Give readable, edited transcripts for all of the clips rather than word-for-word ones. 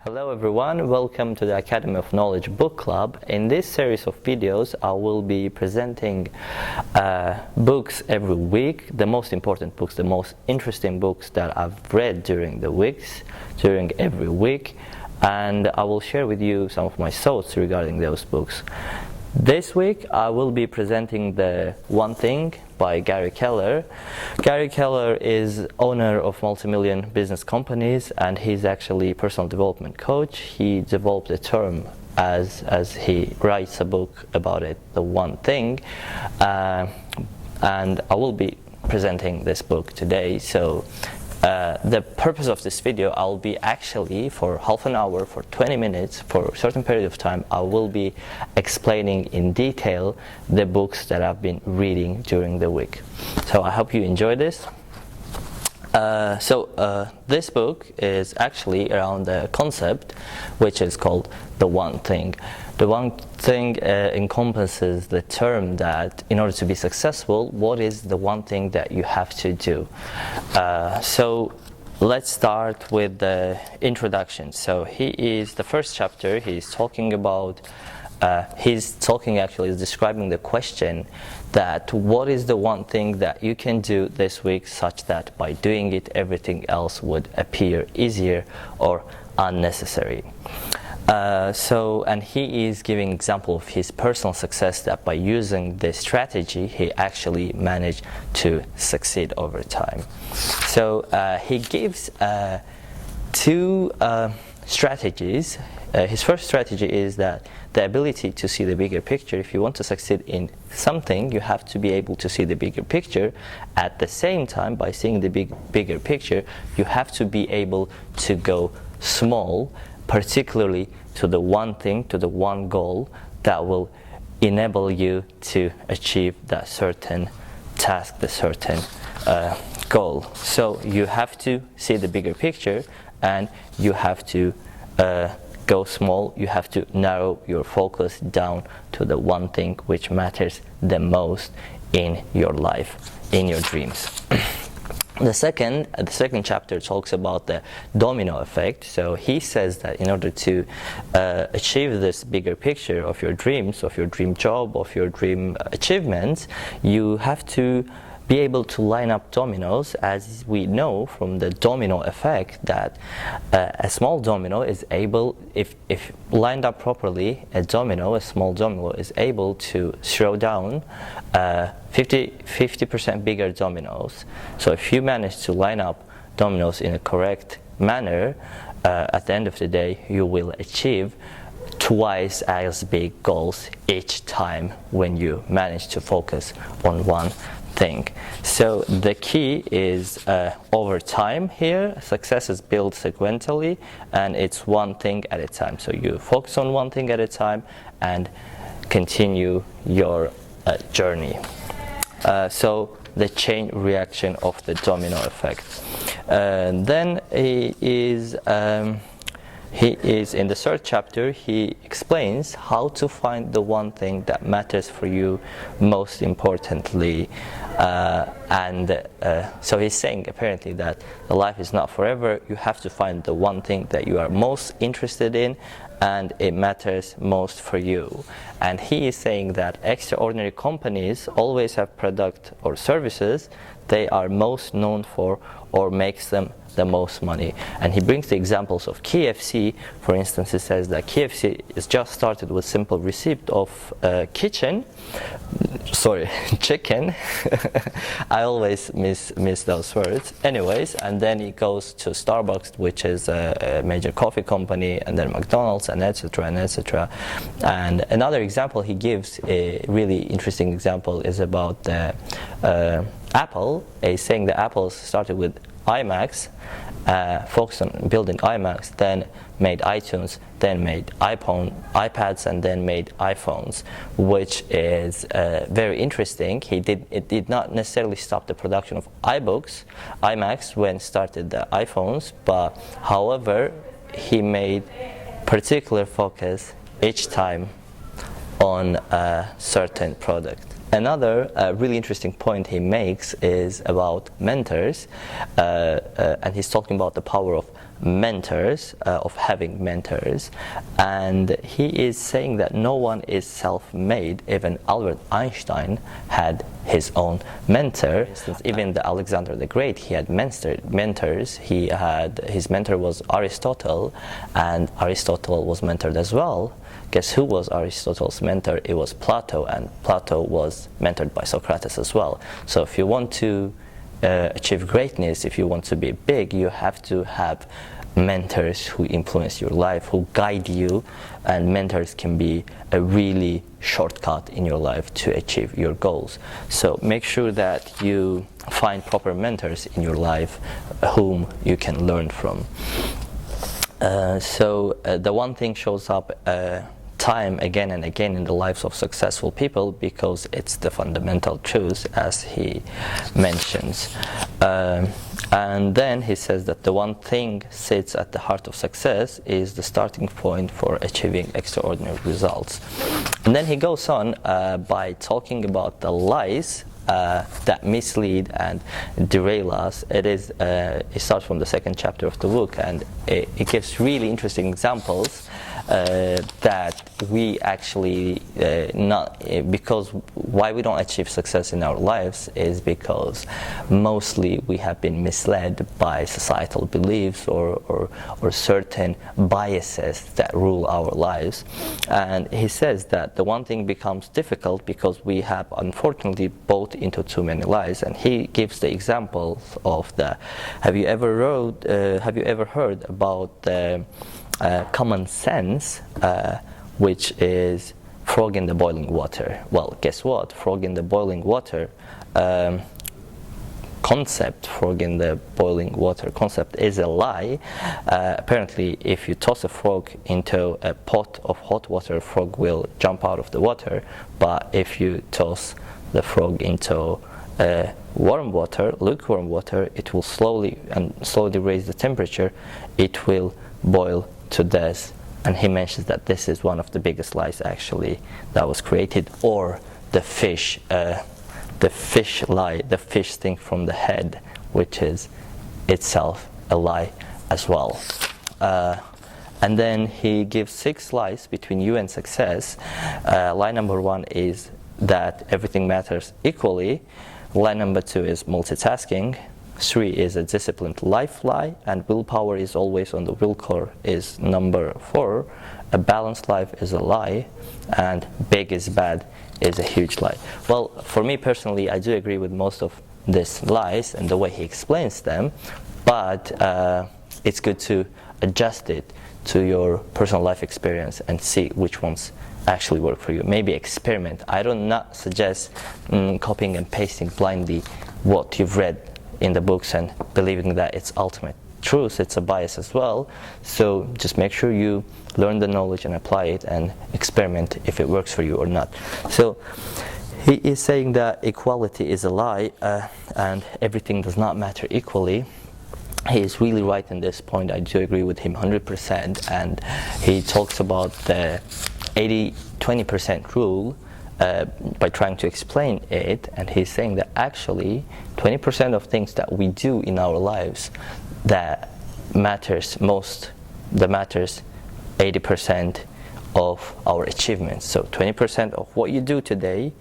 Hello everyone, welcome to the Academy of Knowledge Book Club. In this series of videos I will be presenting books every week, the most important books, the most interesting books that I've read during every week, and I will share with you some of my thoughts regarding those books. This week I will be presenting The One Thing by Garry Keller. Garry Keller is owner of multi-million business companies, and he's actually a personal development coach. He developed a term as he writes a book about it, The One Thing, and I will be presenting this book today. So the purpose of this video, I'll be actually for half an hour, for 20 minutes, for a certain period of time, I will be explaining in detail the books that I've been reading during the week. So I hope you enjoy this. This book is actually around the concept which is called The One Thing. The One Thing encompasses the term that in order to be successful, what is the one thing that you have to do? So let's start with the introduction. So the first chapter, he's talking describing the question that what is the one thing that you can do this week such that by doing it everything else would appear easier or unnecessary. And he is giving example of his personal success that by using this strategy he actually managed to succeed over time. So he gives two strategies. His first strategy is that the ability to see the bigger picture. If you want to succeed in something, you have to be able to see the bigger picture. At the same time, by seeing the bigger picture, you have to be able to go small, particularly to the one thing, to the one goal that will enable you to achieve that certain task, the certain goal. So you have to see the bigger picture, and you have to go small. You have to narrow your focus down to the one thing which matters the most in your life, in your dreams. The second chapter talks about the domino effect. So he says that in order to achieve this bigger picture of your dreams, of your dream job, of your dream achievements, you have to be able to line up dominoes. As we know from the domino effect, that a small domino is able, if lined up properly, a small domino is able to throw down 50% bigger dominoes. So if you manage to line up dominoes in a correct manner, at the end of the day you will achieve twice as big goals each time when you manage to focus on one thing. So the key is over time here. Success is built sequentially, and it's one thing at a time. So you focus on one thing at a time and continue your journey. So the chain reaction of the domino effect. Then he is in the third chapter, he explains how to find the one thing that matters for you most importantly. So he's saying apparently that the life is not forever. You have to find the one thing that you are most interested in and it matters most for you. And he is saying that extraordinary companies always have product or services they are most known for or makes them the most money. And he brings the examples of KFC. For instance, he says that KFC is just started with simple receipt of chicken. I always miss those words. Anyways, and then he goes to Starbucks, which is a major coffee company, and then McDonald's, and etc. and etc. And another example he gives, a really interesting example, is about the Apple. He's saying the Apple started with iMacs, focused on building iMacs, then made iTunes, then made iPads, and then made iPhones, which is very interesting. It did not necessarily stop the production of iMacs when started the iPhones, but however, he made particular focus each time on a certain product. Another really interesting point he makes is about mentors, and he's talking about the power of mentors, of having mentors, and he is saying that no one is self-made. Even Albert Einstein had his own mentor. For instance, even the Alexander the Great, he had mentors. His mentor was Aristotle, and Aristotle was mentored as well. Guess who was Aristotle's mentor? It was Plato, and Plato was mentored by Socrates as well. So if you want to achieve greatness, if you want to be big, you have to have mentors who influence your life, who guide you, and mentors can be a really shortcut in your life to achieve your goals. So make sure that you find proper mentors in your life whom you can learn from. The one thing shows up time again and again in the lives of successful people because it's the fundamental truth, as he mentions. And then he says that the one thing sits at the heart of success is the starting point for achieving extraordinary results. And then he goes on by talking about the lies that mislead and derail us. It starts from the second chapter of the book, and it gives really interesting examples that we actually because why we don't achieve success in our lives is because mostly we have been misled by societal beliefs or certain biases that rule our lives. And he says that the one thing becomes difficult because we have unfortunately bought into too many lies. And he gives the examples of the have you ever heard about the common sense, which is frog in the boiling water? Well, guess what? Frog in the boiling water concept, frog in the boiling water concept is a lie. Apparently, if you toss a frog into a pot of hot water, frog will jump out of the water. But if you toss the frog into warm water, lukewarm water, it will slowly raise the temperature. It will boil to death. And he mentions that this is one of the biggest lies actually that was created. Or the fish lie, the fish thing from the head, which is itself a lie as well. And then he gives 6 lies between you and success. Lie number 1 is that everything matters equally. Lie number 2 is multitasking. 3 is a disciplined life lie, and willpower is always on the will core is number 4. A balanced life is a lie, and big is bad is a huge lie. Well, for me personally, I do agree with most of these lies and the way he explains them, but it's good to adjust it to your personal life experience and see which ones actually work for you. Maybe experiment. I do not suggest copying and pasting blindly what you've read in the books and believing that it's ultimate truth. It's a bias as well. So just make sure you learn the knowledge and apply it and experiment if it works for you or not. So he is saying that equality is a lie and everything does not matter equally. He is really right in this point. I do agree with him 100%. And he talks about the 80-20% rule by trying to explain it, and he's saying that actually 20% of things that we do in our lives that matters 80% of our achievements. So 20% of what you do today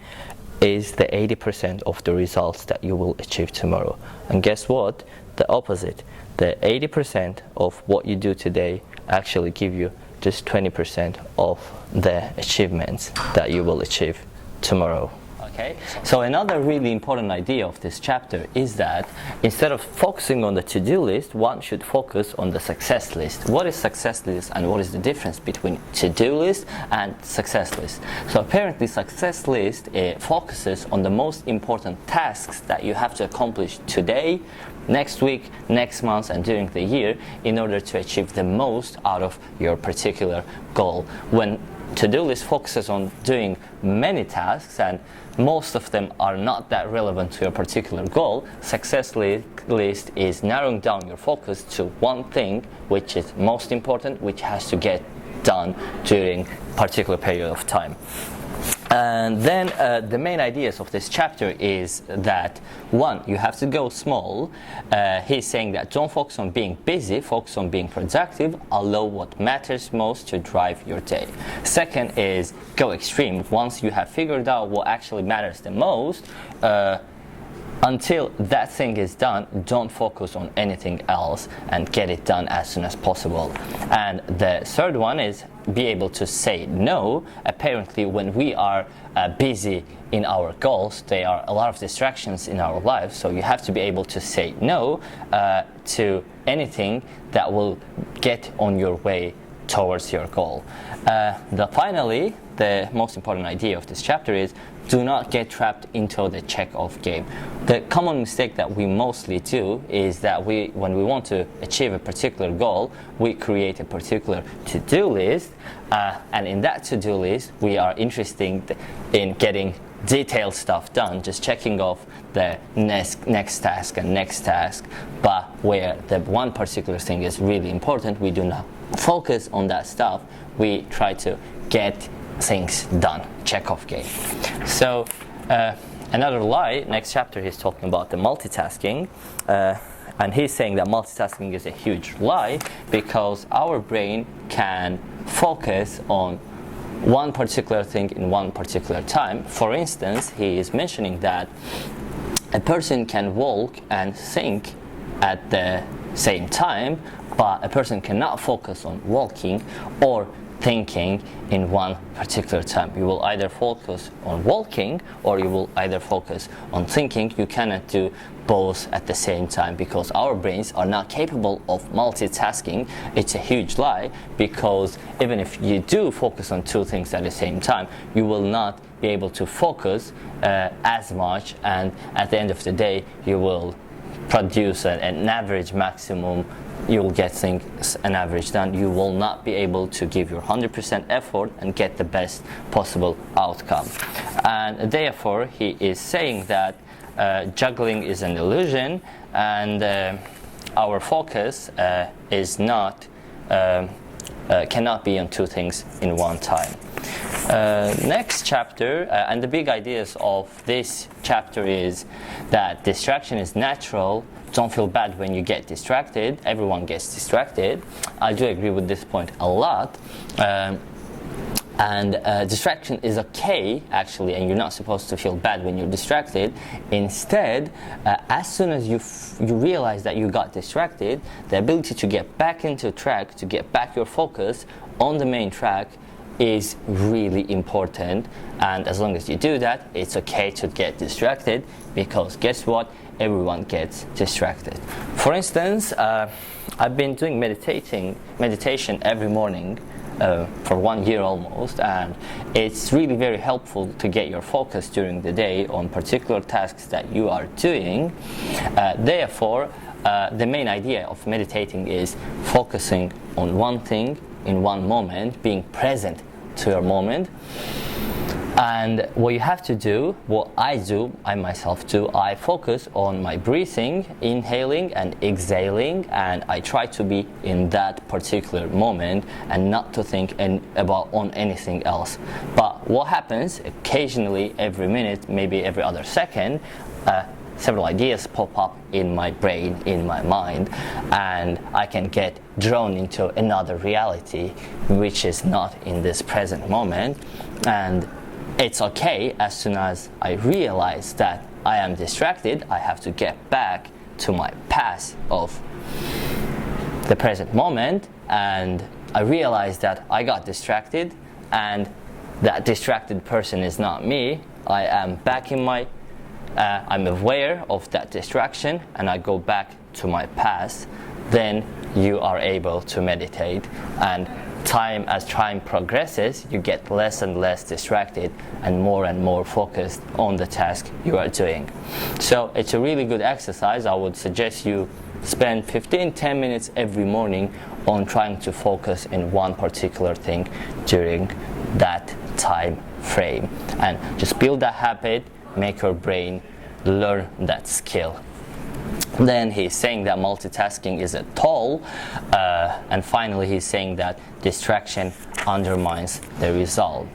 is the 80% of the results that you will achieve tomorrow. And guess what? The opposite. The 80% of what you do today actually give you just 20% of the achievements that you will achieve tomorrow. Okay, so another really important idea of this chapter is that instead of focusing on the to-do list, one should focus on the success list. What is success list and what is the difference between to-do list and success list? So apparently success list focuses on the most important tasks that you have to accomplish today, next week, next month, and during the year in order to achieve the most out of your particular goal. When to-do list focuses on doing many tasks and most of them are not that relevant to your particular goal, success list is narrowing down your focus to one thing which is most important, which has to get done during a particular period of time. And then the main ideas of this chapter is that, one, you have to go small. He's saying that don't focus on being busy, focus on being productive, allow what matters most to drive your day. Second is go extreme. Once you have figured out what actually matters the most, until that thing is done, don't focus on anything else and get it done as soon as possible. And the third one is be able to say no. Apparently, when we are busy in our goals, there are a lot of distractions in our lives, so you have to be able to say no to anything that will get on your way towards your goal. Finally, the most important idea of this chapter is do not get trapped into the check-off game. The common mistake that we mostly do is that when we want to achieve a particular goal, we create a particular to-do list, and in that to-do list, we are interested in getting detailed stuff done, just checking off the next task and next task, but where the one particular thing is really important, we do not focus on that stuff. We try to get things done, check-off game. So another lie, next chapter he's talking about the multitasking, and he's saying that multitasking is a huge lie because our brain can focus on one particular thing in one particular time. For instance, he is mentioning that a person can walk and think at the same time, but a person cannot focus on walking or thinking in one particular time. You will either focus on walking or you will either focus on thinking. You cannot do both at the same time because our brains are not capable of multitasking. It's a huge lie because even if you do focus on two things at the same time, you will not be able to focus as much, and at the end of the day you will produce an average maximum. You will get things an average done. You will not be able to give your 100% effort and get the best possible outcome. And therefore, he is saying that juggling is an illusion, and our focus is not cannot be on two things in one time. Next chapter, and the big ideas of this chapter is that distraction is natural. Don't feel bad when you get distracted. Everyone gets distracted. I do agree with this point a lot. And distraction is okay, actually, and you're not supposed to feel bad when you're distracted. Instead, as soon as you realize that you got distracted, the ability to get back into track, to get back your focus on the main track is really important. And as long as you do that, it's okay to get distracted, because guess what? Everyone gets distracted. For instance, I've been doing meditation every morning for 1 year almost, and it's really very helpful to get your focus during the day on particular tasks that you are doing. Therefore, the main idea of meditating is focusing on one thing in one moment, being present to your moment. And what you have to do, what I myself do, I focus on my breathing, inhaling and exhaling, and I try to be in that particular moment and not to think about anything else. But what happens occasionally, every minute, maybe every other second, several ideas pop up in my brain, in my mind, and I can get drawn into another reality which is not in this present moment. And it's okay, as soon as I realize that I am distracted, I have to get back to my past of the present moment, and I realize that I got distracted and that distracted person is not me. I am back in my I'm aware of that distraction and I go back to my past. Then you are able to meditate, and as time progresses, you get less and less distracted and more focused on the task you are doing. So it's a really good exercise. I would suggest you spend 15-10 minutes every morning on trying to focus in one particular thing during that time frame, and just build that habit, make your brain learn that skill. Then he's saying that multitasking is a toll, and finally he's saying that distraction undermines the result.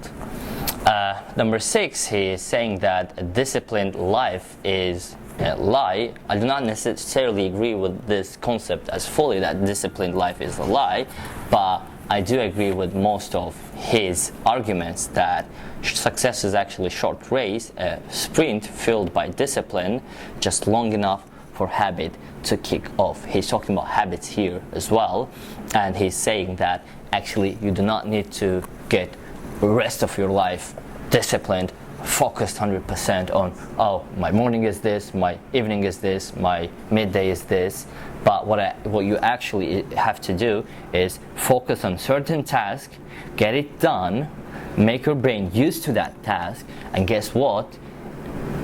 Number 6, he is saying that a disciplined life is a lie. I do not necessarily agree with this concept as fully, that disciplined life is a lie, but I do agree with most of his arguments that success is actually a short race, a sprint filled by discipline, just long enough for habit to kick off. He's talking about habits here as well, and he's saying that actually you do not need to get the rest of your life disciplined, focused 100% on, oh, my morning is this, my evening is this, my midday is this. But what you actually have to do is focus on certain task, get it done, make your brain used to that task, and guess what?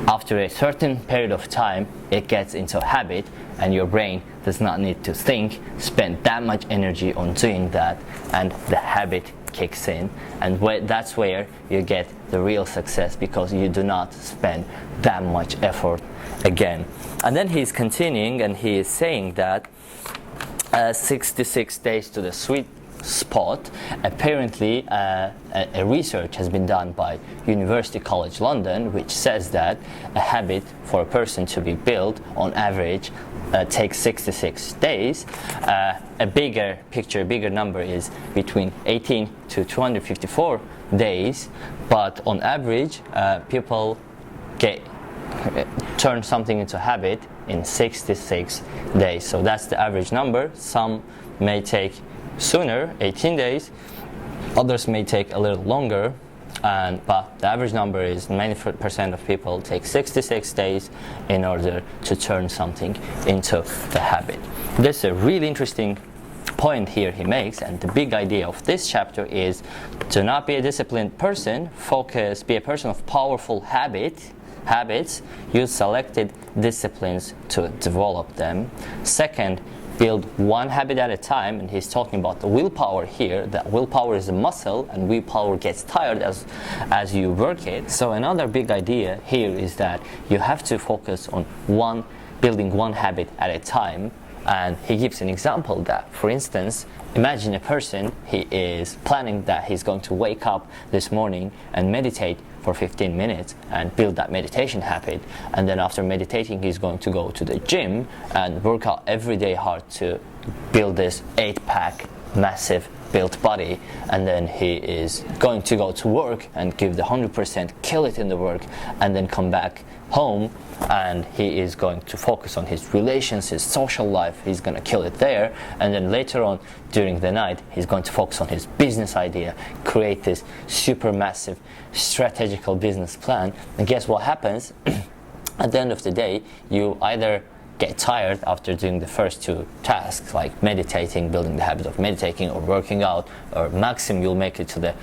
After a certain period of time, it gets into habit, and your brain does not need to think, spend that much energy on doing that, and the habit kicks in, and that's where you get the real success, because you do not spend that much effort again. And then he's continuing, and he is saying that 66 days to the sweet spot. Apparently a research has been done by University College London, which says that a habit for a person to be built on average takes 66 days. A bigger number is between 18 to 254 days, but on average people turn something into habit in 66 days. So that's the average number. Some may take sooner, 18 days, others may take a little longer, but the average number is 90% of people take 66 days in order to turn something into the habit. This is a really interesting point here he makes, and the big idea of this chapter is to not be a disciplined person, be a person of powerful habits, use selected disciplines to develop them. Second, build one habit at a time, and he's talking about the willpower here, that willpower is a muscle and willpower gets tired as you work it. So another big idea here is that you have to focus on building one habit at a time. And he gives an example that, for instance, imagine a person, he is planning that he's going to wake up this morning and meditate for 15 minutes and build that meditation habit, and then after meditating he's going to go to the gym and work out every day hard to build this 8-pack massive built body, and then he is going to go to work and give the 100%, kill it in the work, and then come back home and he is going to focus on his relations, his social life, he's going to kill it there, and then later on during the night he's going to focus on his business idea, create this super massive strategical business plan. And guess what happens? At the end of the day, you either get tired after doing the first two tasks, like meditating, building the habit of meditating, or working out, or maximum you'll make it to the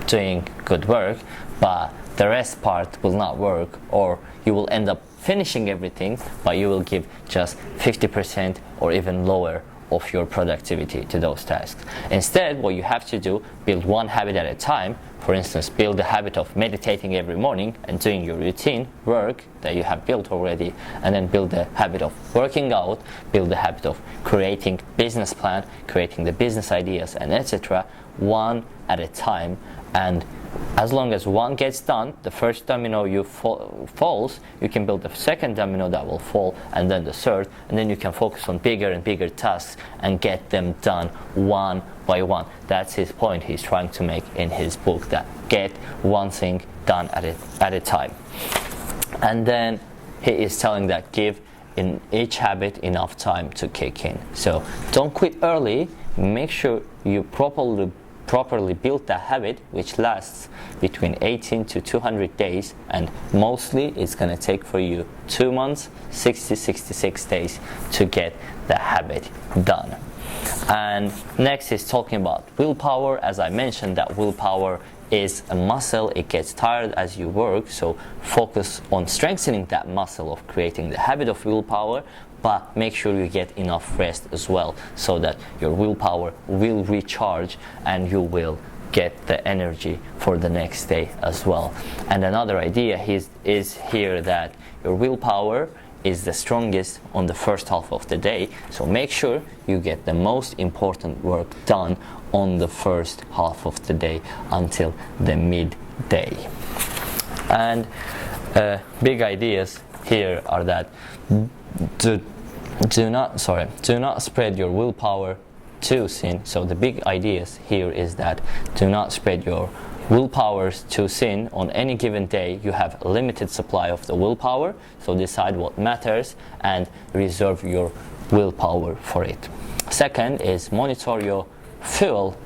doing good work, but the rest part will not work, or you will end up finishing everything, but you will give just 50% or even lower of your productivity to those tasks. Instead, what you have to do, build one habit at a time. For instance, build the habit of meditating every morning and doing your routine work that you have built already, and then build the habit of working out, build the habit of creating business plan, creating the business ideas, and etc., one at a time. And as long as one gets done, the first domino falls, you can build the second domino that will fall, and then the third, and then you can focus on bigger and bigger tasks and get them done one by one. That's his point he's trying to make in his book, that get one thing done at a time. And then he is telling that give in each habit enough time to kick in. So don't quit early, make sure you properly build that habit, which lasts between 18 to 200 days, and mostly it's going to take for you 2 months, 66 days to get the habit done. And next is talking about willpower. As I mentioned, that willpower is a muscle, it gets tired as you work, so focus on strengthening that muscle of creating the habit of willpower, but make sure you get enough rest as well, so that your willpower will recharge and you will get the energy for the next day as well. And another idea is here that your willpower is the strongest on the first half of the day, so make sure you get the most important work done on the first half of the day until the midday. And big ideas here are that do not spread your willpower too thin. So the big ideas here is that do not spread your willpowers too thin. On any given day you have a limited supply of the willpower, so decide what matters and reserve your willpower for it. Second is monitor your fuel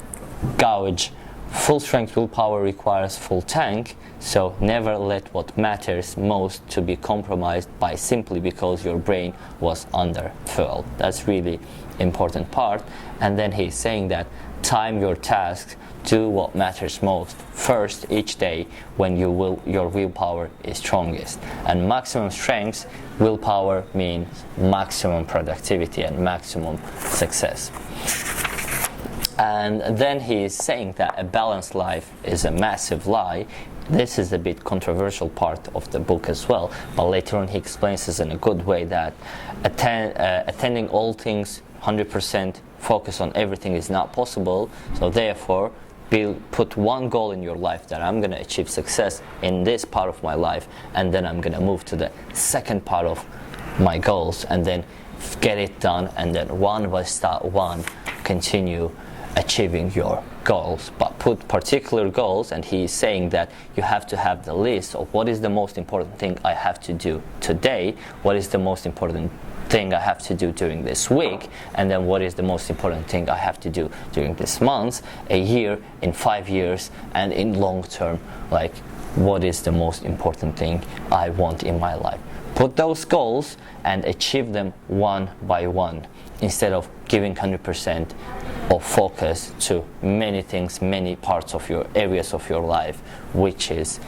gauge. Full strength willpower requires full tank, so never let what matters most to be compromised by simply because your brain was under fuel. That's really important part. And then he's saying that time your tasks, do what matters most first each day when your willpower is strongest. And maximum strength willpower means maximum productivity and maximum success. And then he is saying that a balanced life is a massive lie. This is a bit controversial part of the book as well, but later on he explains this in a good way, that attending all things 100%, focus on everything is not possible. So therefore, put one goal in your life, that I'm going to achieve success in this part of my life, and then I'm going to move to the second part of my goals, and then get it done, and then one by one continue achieving your goals. But put particular goals, and he's saying that you have to have the list of what is the most important thing I have to do today, what is the most important thing I have to do during this week, and then what is the most important thing I have to do during this month, a year, in 5 years, and in long term, like what is the most important thing I want in my life. Put those goals and achieve them one by one, instead of giving 100% of focus to many things, many parts of your areas of your life, which is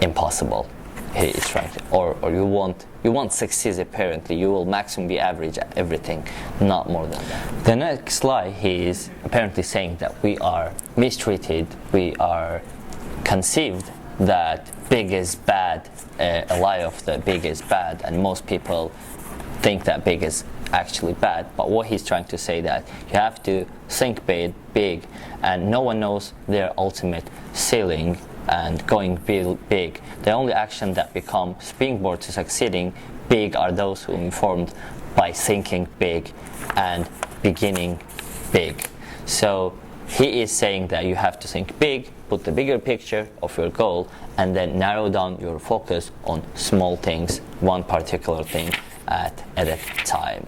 impossible. He is trying to, or you won't succeed apparently. You will maximum be average at everything, not more than that. The next lie, he is apparently saying that we are mistreated, we are conceived that big is bad, a lie of the big is bad, and most people think that big is actually bad. But what he's trying to say, that you have to think big, and no one knows their ultimate ceiling. And going big, the only action that becomes springboard to succeeding big are those who are informed by thinking big and beginning big. So he is saying that you have to think big, put the bigger picture of your goal, and then narrow down your focus on small things, one particular thing at a time.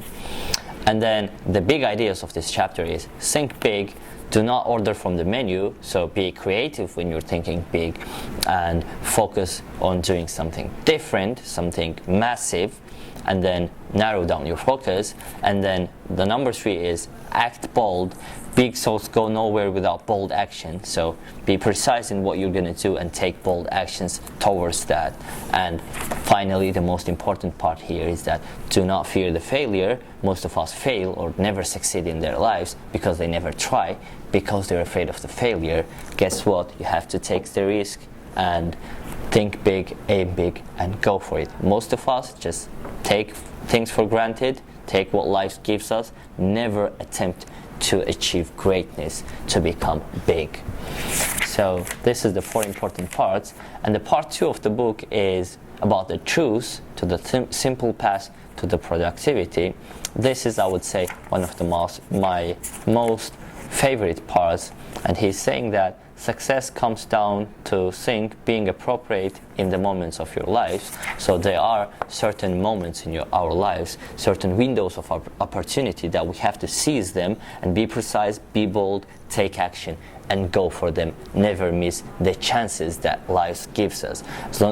And then the big ideas of this chapter is think big. Do not order from the menu, so be creative when you're thinking big, and focus on doing something different, something massive, and then narrow down your focus. And then the number 3 is act bold. Big thoughts go nowhere without bold action, so be precise in what you're going to do and take bold actions towards that. And finally, the most important part here is that do not fear the failure. Most of us fail or never succeed in their lives because they never try, because they're afraid of the failure. Guess what? You have to take the risk and think big, aim big, and go for it. Most of us just take things for granted, take what life gives us, never attempt to achieve greatness, to become big. So this is the 4 important parts. And the part 2 of the book is about the truth to the simple path to the productivity. This is, I would say, one of my most favorite parts. And he's saying that success comes down to being appropriate in the moments of your lives. So there are certain moments in our lives, certain windows of opportunity that we have to seize them and be precise, be bold, take action, and go for them. Never miss the chances that life gives us.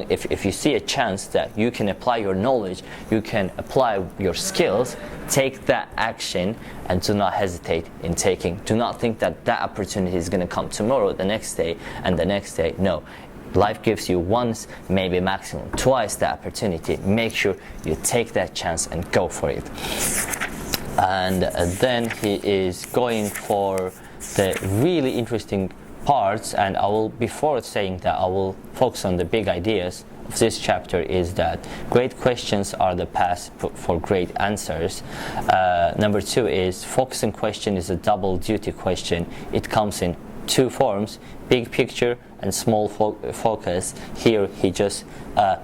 If you see a chance that you can apply your knowledge, you can apply your skills, take that action and do not hesitate in taking. Do not think that opportunity is going to come tomorrow, the next day, and the next day. No. Life gives you once, maybe maximum twice the opportunity. Make sure you take that chance and go for it. And then he is going for the really interesting parts, and before saying that, I will focus on the big ideas of this chapter, is that great questions are the path for great answers. Number 2 is focusing question is a double duty question. It comes in 2 forms, big picture and small focus. Here he just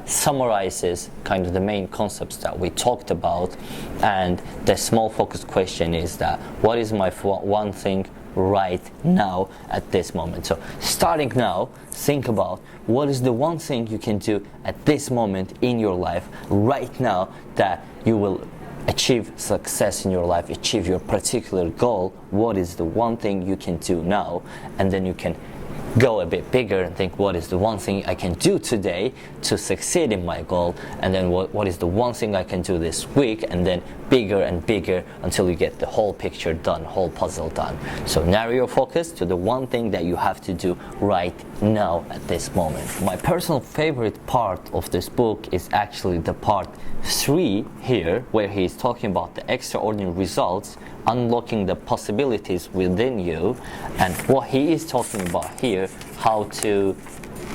summarizes kind of the main concepts that we talked about, and the small focus question is that what is my one thing right now at this moment. So starting now, think about what is the one thing you can do at this moment in your life right now that you will achieve success in your life, achieve your particular goal. What is the one thing you can do now? And then you can go a bit bigger and think, what is the one thing I can do today to succeed in my goal? And then what is the one thing I can do this week? And then bigger and bigger until you get the whole picture done, whole puzzle done. So narrow your focus to the one thing that you have to do right now at this moment. My personal favorite part of this book is actually the part 3 here, where he is talking about the extraordinary results, unlocking the possibilities within you. And what he is talking about here, how to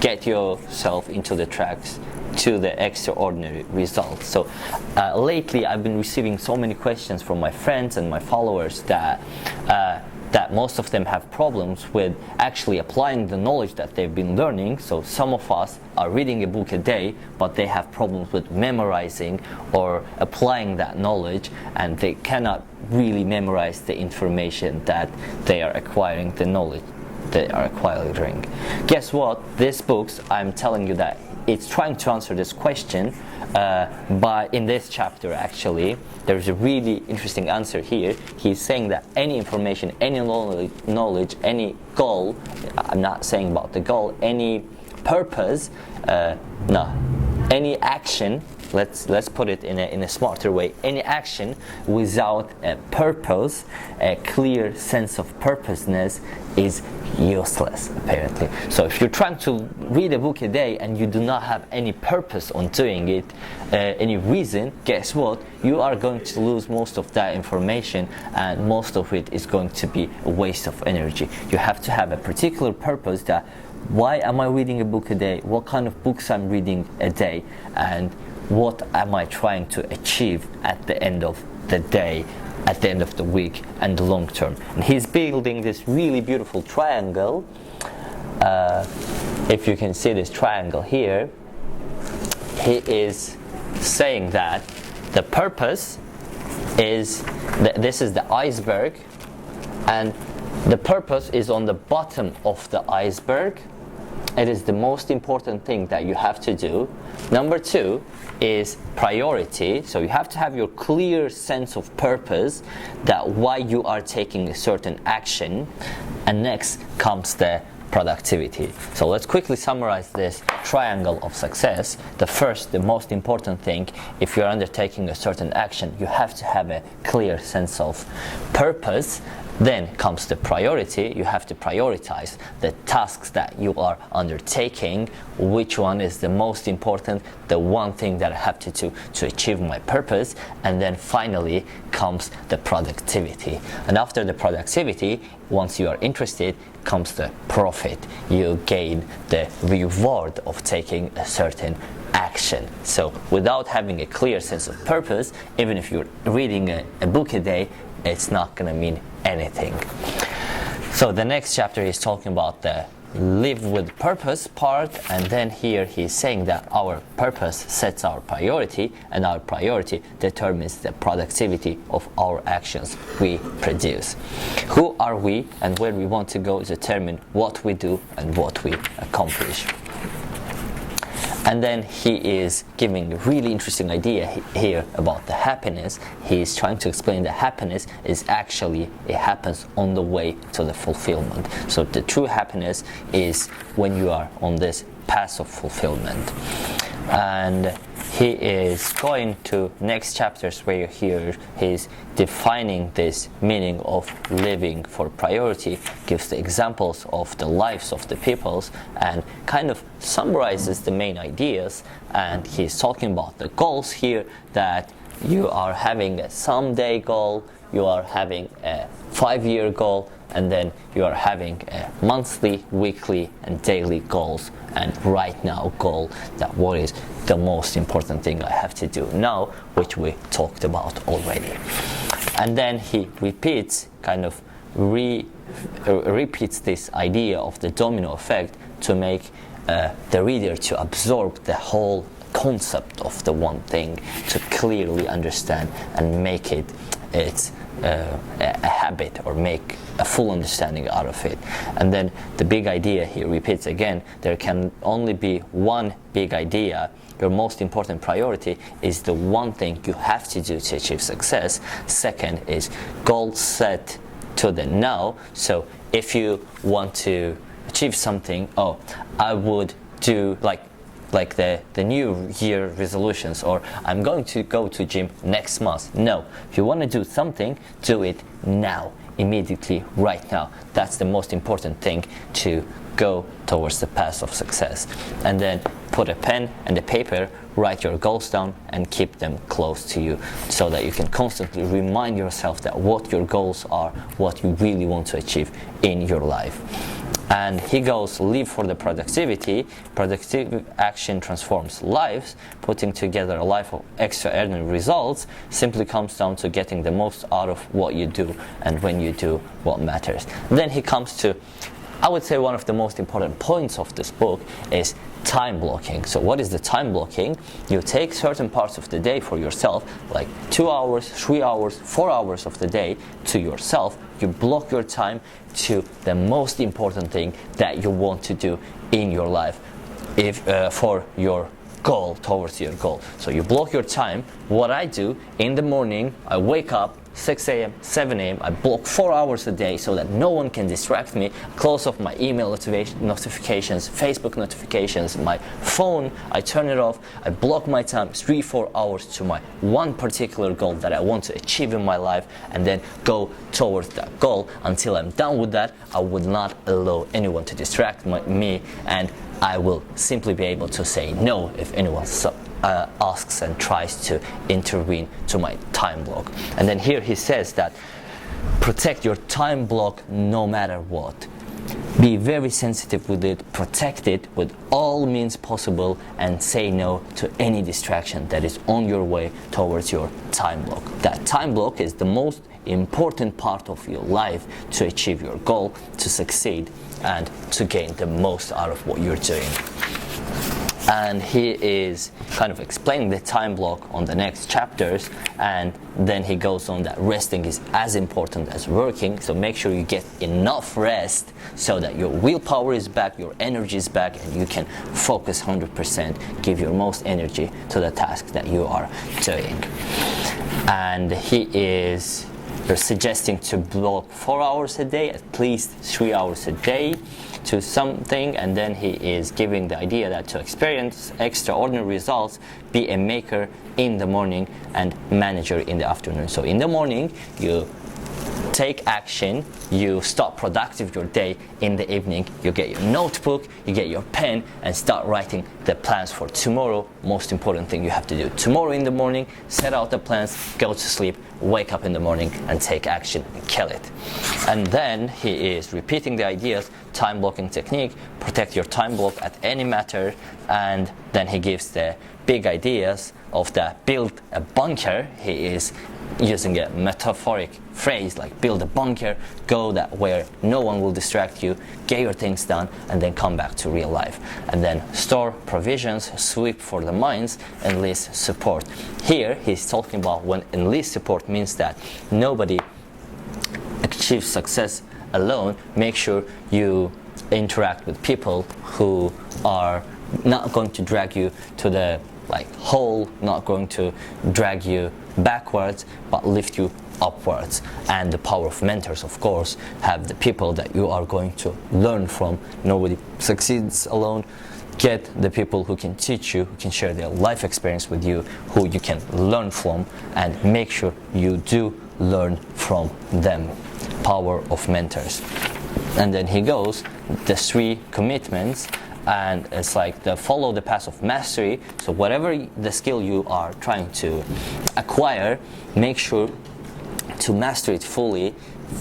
get yourself into the tracks to the extraordinary results. So lately I've been receiving so many questions from my friends and my followers that most of them have problems with actually applying the knowledge that they've been learning. So some of us are reading a book a day, but they have problems with memorizing or applying that knowledge, and they cannot really memorize the information that they are acquiring, the knowledge they are acquiring. Guess what? These books, I'm telling you that it's trying to answer this question, but in this chapter actually there's a really interesting answer here. He's saying that any information, any knowledge, any goal, I'm not saying about the goal, any purpose, any action, let's put it in a smarter way, any action without a purpose, a clear sense of purposeness, is useless apparently. So if you're trying to read a book a day and you do not have any purpose on doing it, any reason, guess what? You are going to lose most of that information, and most of it is going to be a waste of energy. You have to have a particular purpose, that why am I reading a book a day? What kind of books I'm reading a day? And what am I trying to achieve at the end of the day, at the end of the week, and the long term? And he's building this really beautiful triangle. If you can see this triangle here, he is saying that the purpose is, this is the iceberg, and the purpose is on the bottom of the iceberg. It is the most important thing that you have to do. Number 2 is priority. So you have to have your clear sense of purpose, that why you are taking a certain action. And next comes the productivity. So let's quickly summarize this triangle of success. The most important thing, if you're undertaking a certain action, you have to have a clear sense of purpose. Then comes the priority. You have to prioritize the tasks that you are undertaking. Which one is the most important, the one thing that I have to do to achieve my purpose. And then finally comes the productivity. And after the productivity, once you are interested, comes the profit. You gain the reward of taking a certain action. So without having a clear sense of purpose, even if you're reading a book a day, it's not going to mean anything. So the next chapter is talking about the live with purpose part, and then here he's saying that our purpose sets our priority, and our priority determines the productivity of our actions we produce. Who are we and where we want to go determine what we do and what we accomplish. And then he is giving a really interesting idea here about the happiness. He is trying to explain that happiness is actually, it happens on the way to the fulfillment. So the true happiness is when you are on this path of fulfillment. And he is going to next chapters where here he's defining this meaning of living for priority, gives the examples of the lives of the peoples, and kind of summarizes the main ideas. And he's talking about the goals here, that you are having a someday goal, you are having a 5-year goal, and then you are having a monthly, weekly, and daily goals, and right now goal that what is the most important thing I have to do now, which we talked about already. And then he repeats, repeats this idea of the domino effect to make the reader to absorb the whole concept of the one thing, to clearly understand and make it a habit, or make a full understanding out of it. And then the big idea he repeats again, there can only be one big idea. Your most important priority is the one thing you have to do to achieve success. Second is goal set to the now. So if you want to achieve something, I would do like the new year resolutions, or I'm going to go to gym next month. No, if you want to do something, do it now, immediately, right now. That's the most important thing to go towards the path of success. And then put a pen and a paper, write your goals down and keep them close to you, so that you can constantly remind yourself that what your goals are, what you really want to achieve in your life. And he goes, live for the productivity. Productive action transforms lives. Putting together a life of extraordinary results simply comes down to getting the most out of what you do, and when you do what matters. Then he comes to, I would say, one of the most important points of this book is time blocking. So what is the time blocking? You take certain parts of the day for yourself, like 2 hours, 3 hours, 4 hours of the day to yourself. You block your time to the most important thing that you want to do in your life, for your goal, towards your goal. So you block your time. What I do in the morning, I wake up 6 a.m., 7 a.m. I block 4 hours a day so that no one can distract me. Close off my email notifications, Facebook notifications, my phone, I turn it off. I block my time 3-4 hours to my one particular goal that I want to achieve in my life, and then go towards that goal. Until I'm done with that, I would not allow anyone to distract me, and I will simply be able to say no if anyone asks and tries to intervene to my time block. And then here he says that protect your time block no matter what. Be very sensitive with it, protect it with all means possible, and say no to any distraction that is on your way towards your time block. That time block is the most important part of your life to achieve your goal, to succeed, and to gain the most out of what you're doing. And he is kind of explaining the time block on the next chapters, and then he goes on that resting is as important as working. So make sure you get enough rest so that your willpower is back, your energy is back, and you can focus 100%, give your most energy to the task that you are doing. And he is suggesting to block 4 hours a day, at least 3 hours a day to something. And then he is giving the idea that to experience extraordinary results, be a maker in the morning and manager in the afternoon. So in the morning you take action, you start productive your day. In the evening you get your notebook, you get your pen, and start writing the plans for tomorrow. Most important thing you have to do tomorrow in the morning, set out the plans, go to sleep, wake up in the morning and take action and kill it. And then he is repeating the ideas, time blocking technique, protect your time block at any matter. And then he gives the big ideas of the build a bunker. He is using a metaphoric phrase like build a bunker, go that where no one will distract you, get your things done, and then come back to real life. And then store provisions, sweep for the mines, enlist support. Here he's talking about when enlist support means that nobody achieves success alone. Make sure you interact with people who are not going to drag you to the hole, not going to drag you backwards, but lift you upwards. And the power of mentors, of course, have the people that you are going to learn from. Nobody succeeds alone. Get the people who can teach you, who can share their life experience with you, who you can learn from, and make sure you do learn from them. Power of mentors. And then he goes, the 3 commitments, and it's like the follow the path of mastery. So whatever the skill you are trying to acquire, make sure to master it fully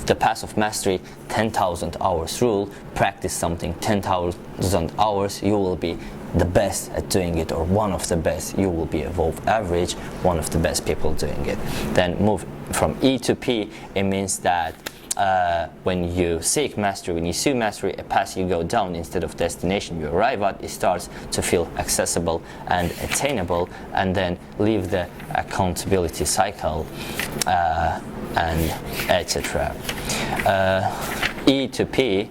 the path of mastery, 10,000 hours rule. Practice something 10,000 hours, you will be the best at doing it, or one of the best. You will be above average, one of the best people doing it. Then move from E to P. It means that when you seek mastery, when you seek mastery, a path you go down instead of destination you arrive at, it starts to feel accessible and attainable, and then leave the accountability cycle and etc. E to P,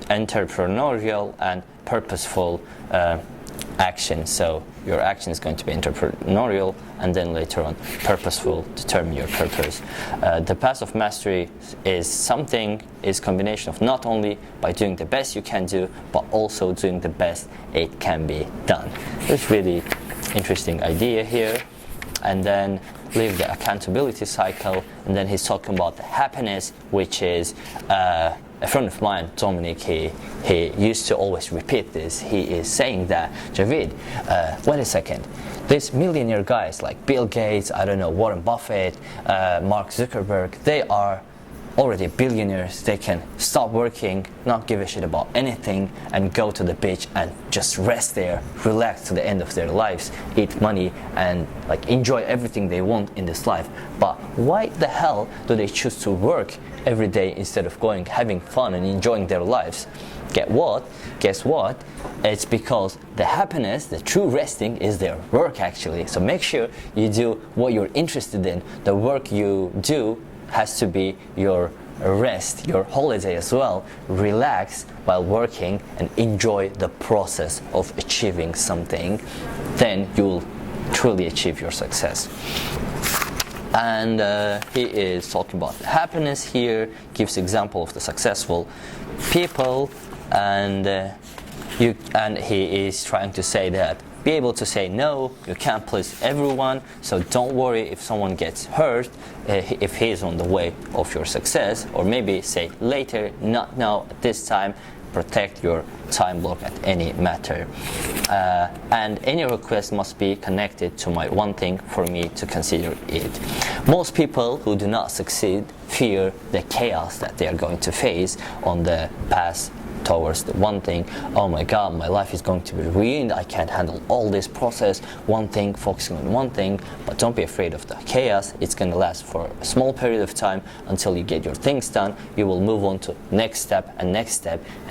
entrepreneurial and purposeful action. So your action is going to be entrepreneurial, and then later on purposeful, determine your purpose. The path of mastery is combination of not only by doing the best you can do, but also doing the best it can be done. It's really interesting idea here. And then leave the accountability cycle, and then he's talking about the happiness, which is a friend of mine, Dominic, he used to always repeat this. He is saying that, Javid, wait a second, these millionaire guys like Bill Gates, I don't know, Warren Buffett, Mark Zuckerberg, they are already billionaires. They can stop working, not give a shit about anything, and go to the beach and just rest there, relax to the end of their lives, eat money, and like enjoy everything they want in this life. But why the hell do they choose to work every day instead of going, having fun and enjoying their lives? Guess what? It's because the happiness, the true resting, is their work actually. So make sure you do what you're interested in. The work you do has to be your rest, your holiday as well. Relax while working and enjoy the process of achieving something. Then you'll truly achieve your success. And he is talking about happiness here, gives example of the successful people, and he is trying to say that be able to say no, you can't please everyone, so don't worry if someone gets hurt, if he is on the way of your success, or maybe say later, not now, at this time. Protect your time block at any matter. And any request must be connected to my one thing for me to consider it. Most people who do not succeed fear the chaos that they are going to face on the path towards the one thing. Oh my god, my life is going to be ruined, I can't handle all this process, one thing, focusing on one thing. But don't be afraid of the chaos. It's going to last for a small period of time until you get your things done. You will move on to next step, and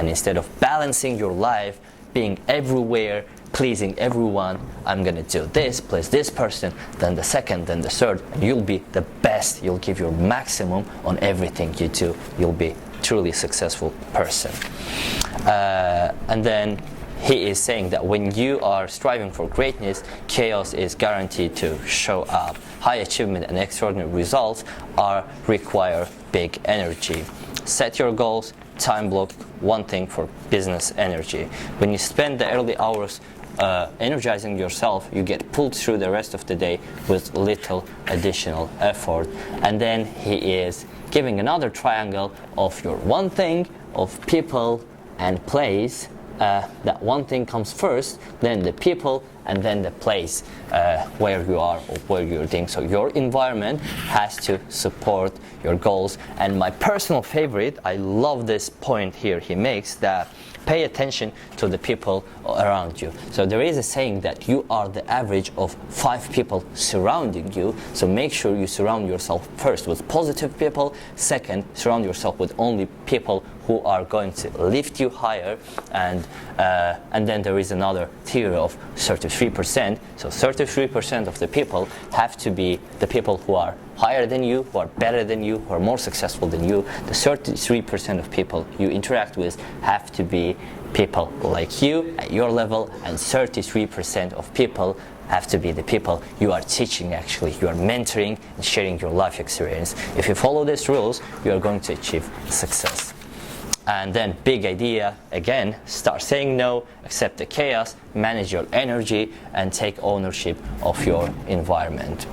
instead of balancing your life, being everywhere, pleasing everyone, I'm gonna do this, please this person, then the second, then the third, and you'll be the best. You'll give your maximum on everything you do. You'll be truly successful person. And then he is saying that when you are striving for greatness, chaos is guaranteed to show up. High achievement and extraordinary results require big energy. Set your goals, time block one thing for business energy. When you spend the early hours energizing yourself, you get pulled through the rest of the day with little additional effort. And then he is giving another triangle of your one thing, of people and place. That one thing comes first, then the people, and then the place where you are or where you're doing. So your environment has to support your goals. And my personal favorite, I love this point here he makes, that pay attention to the people around you. So there is a saying that you are the average of 5 people surrounding you. So make sure you surround yourself first with positive people. Second, surround yourself with only people who are going to lift you higher. And then there is another theory of 33%. So 33% of the people have to be the people who are higher than you, who are better than you, who are more successful than you. The 33% of people you interact with have to be people like you at your level, and 33% of people have to be the people you are teaching actually. You are mentoring and sharing your life experience. If you follow these rules, you are going to achieve success. And then big idea, again, start saying no, accept the chaos, manage your energy, and take ownership of your environment.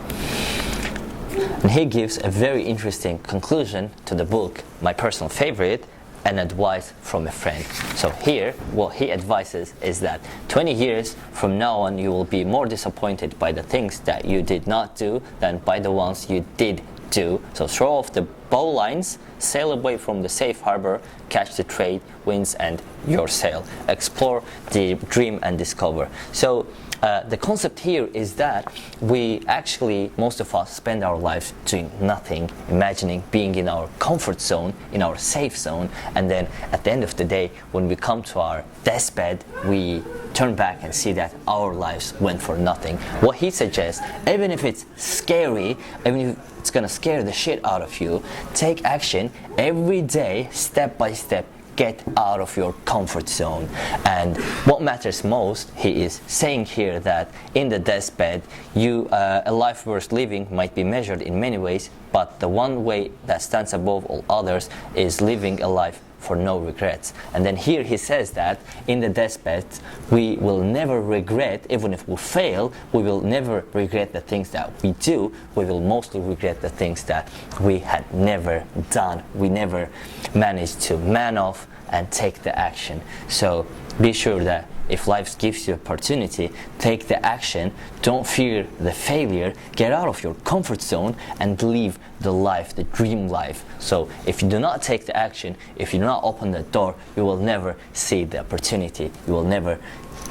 And he gives a very interesting conclusion to the book, my personal favorite, an advice from a friend. So here, what he advises is that 20 years from now on, you will be more disappointed by the things that you did not do than by the ones you did do. So throw off the bowlines, sail away from the safe harbor, catch the trade winds and your sail. Explore, dream and discover. So the concept here is that most of us spend our lives doing nothing, imagining being in our comfort zone, in our safe zone, and then at the end of the day, when we come to our deathbed, we turn back and see that our lives went for nothing. What he suggests, even if it's scary, even if it's gonna scare the shit out of you, take action every day, step by step. Get out of your comfort zone. And what matters most, he is saying here that in the deathbed, a life worth living might be measured in many ways, but the one way that stands above all others is living a life for no regrets. And then here he says that in the deathbed, we will never regret, even if we fail, we will never regret the things that we do. We will mostly regret the things that we had never done. We never managed to man off and take the action. So be sure that if life gives you opportunity, take the action. Don't fear the failure. Get out of your comfort zone and live the life, the dream life. So if you do not take the action, if you do not open the door, you will never see the opportunity. You will never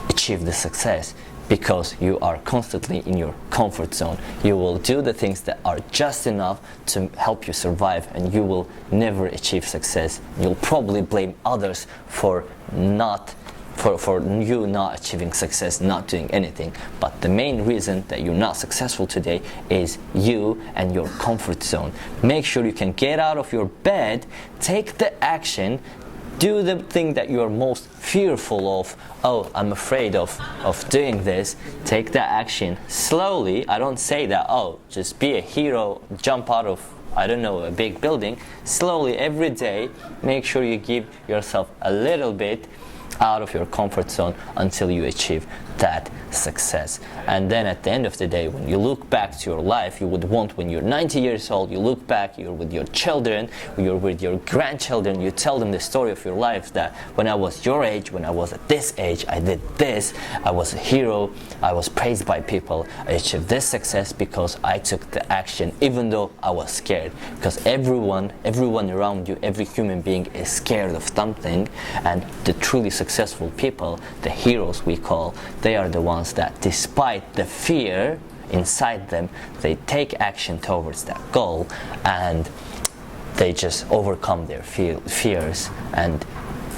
achieve the success because you are constantly in your comfort zone. You will do the things that are just enough to help you survive, and you will never achieve success. You'll probably blame others for you not achieving success, not doing anything. But the main reason that you're not successful today is you and your comfort zone. Make sure you can get out of your bed, take the action, do the thing that you are most fearful of. Oh, I'm afraid of doing this. Take that action slowly. I don't say that, oh, just be a hero, jump out of, I don't know, a big building. Slowly, every day, make sure you give yourself a little bit out of your comfort zone until you achieve that success. And then at the end of the day, when you look back to your life, you would want, when you're 90 years old, you look back, you're with your children, you're with your grandchildren, you tell them the story of your life, that when I was your age, when I was at this age, I did this, I was a hero, I was praised by people, I achieved this success because I took the action even though I was scared. Because everyone around you, every human being is scared of something, and the truly successful people, the heroes we call, they are the ones that, despite the fear inside them, they take action towards that goal and they just overcome their fears. And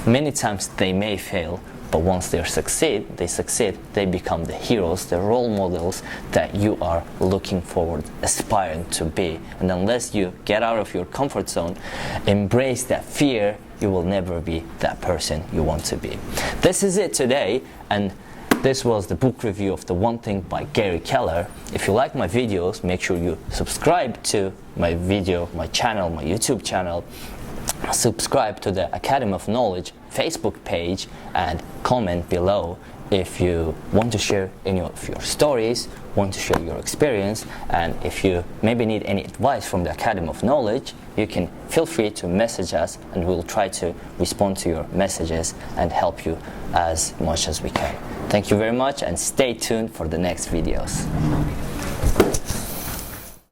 many times they may fail, but once they succeed, they become the heroes, the role models that you are looking forward, aspiring to be. And unless you get out of your comfort zone, embrace that fear, you will never be that person you want to be. This is it today, and this was the book review of The One Thing by Garry Keller. If you like my videos, make sure you subscribe to my channel, my YouTube channel. Subscribe to the Academy of Knowledge Facebook page and comment below if you want to share any of your stories, want to share your experience, and if you maybe need any advice from the Academy of Knowledge, you can feel free to message us and we'll try to respond to your messages and help you as much as we can. Thank you very much and stay tuned for the next videos.